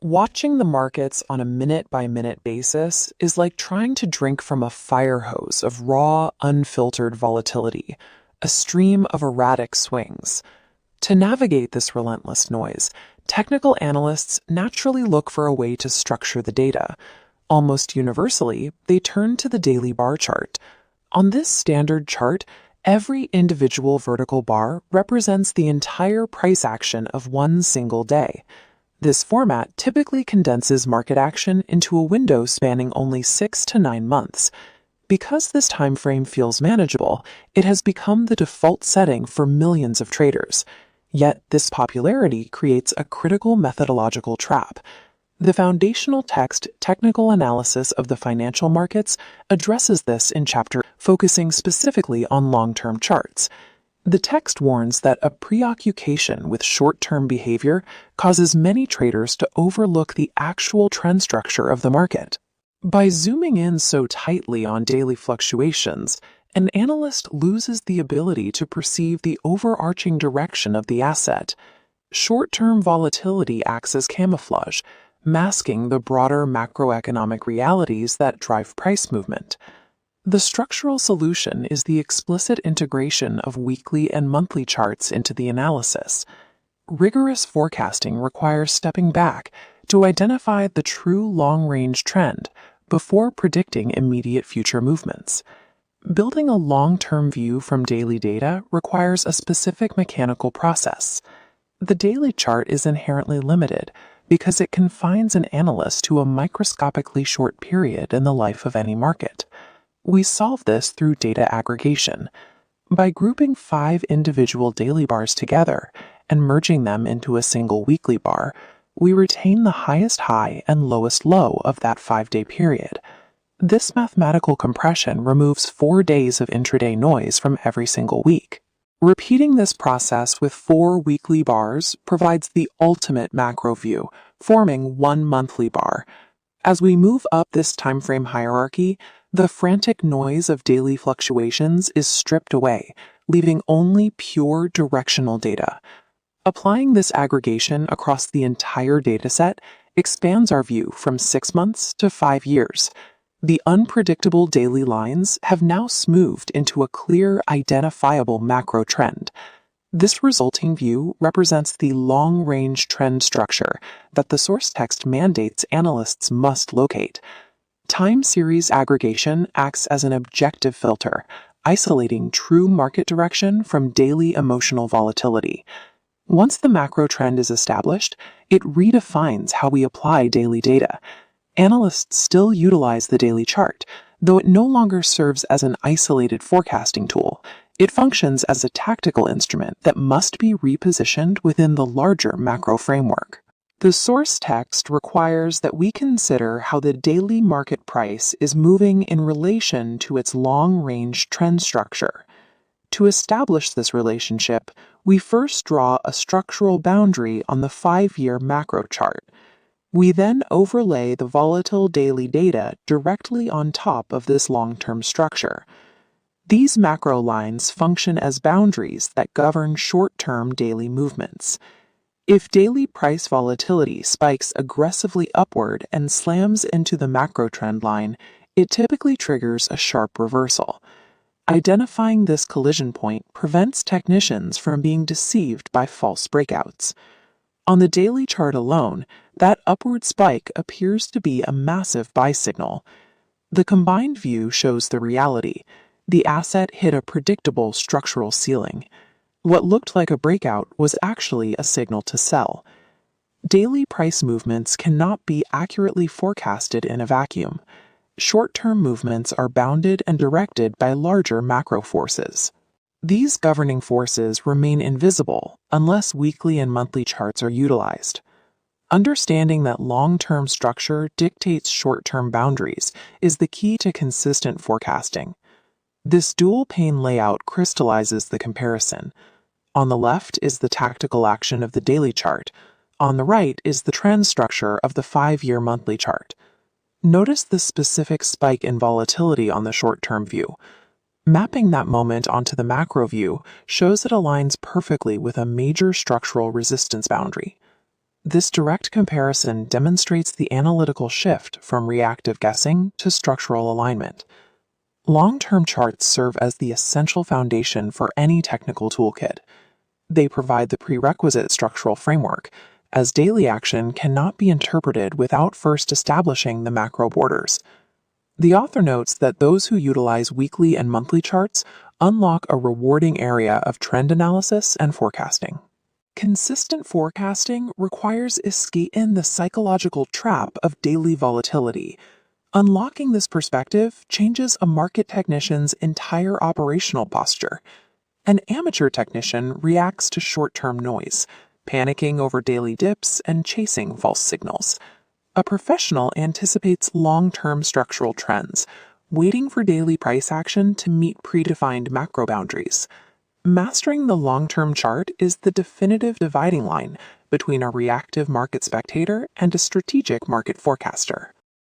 Watching the markets on a minute-by-minute basis is like trying to drink from a fire hose of raw, unfiltered volatility, a stream of erratic swings. To navigate this relentless noise, technical analysts naturally look for a way to structure the data. Almost universally, they turn to the daily bar chart. On this standard chart, every individual vertical bar represents the entire price action of one single day. This format typically condenses market action into a window spanning only 6 to 9 months. Because this time frame feels manageable, it has become the default setting for millions of traders. Yet this popularity creates a critical methodological trap. The foundational text Technical Analysis of the Financial Markets addresses this in chapter focusing specifically on long-term charts. The text warns that a preoccupation with short-term behavior causes many traders to overlook the actual trend structure of the market. By zooming in so tightly on daily fluctuations, an analyst loses the ability to perceive the overarching direction of the asset. Short-term volatility acts as camouflage, masking the broader macroeconomic realities that drive price movement. The structural solution is the explicit integration of weekly and monthly charts into the analysis. Rigorous forecasting requires stepping back to identify the true long-range trend before predicting immediate future movements. Building a long-term view from daily data requires a specific mechanical process. The daily chart is inherently limited because it confines an analyst to a microscopically short period in the life of any market. We solve this through data aggregation. By grouping 5 individual daily bars together and merging them into a single weekly bar, we retain the highest high and lowest low of that 5-day period. This mathematical compression removes 4 days of intraday noise from every single week. Repeating this process with 4 weekly bars provides the ultimate macro view, forming one monthly bar. As we move up this timeframe hierarchy, the frantic noise of daily fluctuations is stripped away, leaving only pure directional data. Applying this aggregation across the entire dataset expands our view from 6 months to 5 years. The unpredictable daily lines have now smoothed into a clear, identifiable macro trend. This resulting view represents the long-range trend structure that the source text mandates analysts must locate. Time series aggregation acts as an objective filter, isolating true market direction from daily emotional volatility. Once the macro trend is established, it redefines how we apply daily data. Analysts still utilize the daily chart, though it no longer serves as an isolated forecasting tool. It functions as a tactical instrument that must be repositioned within the larger macro framework. The source text requires that we consider how the daily market price is moving in relation to its long-range trend structure. To establish this relationship, we first draw a structural boundary on the 5-year macro chart. We then overlay the volatile daily data directly on top of this long-term structure. These macro lines function as boundaries that govern short-term daily movements. If daily price volatility spikes aggressively upward and slams into the macro trend line, it typically triggers a sharp reversal. Identifying this collision point prevents technicians from being deceived by false breakouts. On the daily chart alone, that upward spike appears to be a massive buy signal. The combined view shows the reality. The asset hit a predictable structural ceiling. What looked like a breakout was actually a signal to sell. Daily price movements cannot be accurately forecasted in a vacuum. Short-term movements are bounded and directed by larger macro forces. These governing forces remain invisible unless weekly and monthly charts are utilized. Understanding that long-term structure dictates short-term boundaries is the key to consistent forecasting. This dual-pane layout crystallizes the comparison. On the left is the tactical action of the daily chart. On the right is the trend structure of the 5-year monthly chart. Notice the specific spike in volatility on the short-term view. Mapping that moment onto the macro view shows it aligns perfectly with a major structural resistance boundary. This direct comparison demonstrates the analytical shift from reactive guessing to structural alignment. Long-term charts serve as the essential foundation for any technical toolkit. They provide the prerequisite structural framework, as daily action cannot be interpreted without first establishing the macro borders. The author notes that those who utilize weekly and monthly charts unlock a rewarding area of trend analysis and forecasting. Consistent forecasting requires escaping the psychological trap of daily volatility. Unlocking this perspective changes a market technician's entire operational posture. An amateur technician reacts to short-term noise, panicking over daily dips and chasing false signals. A professional anticipates long-term structural trends, waiting for daily price action to meet predefined macro boundaries. Mastering the long-term chart is the definitive dividing line between a reactive market spectator and a strategic market forecaster.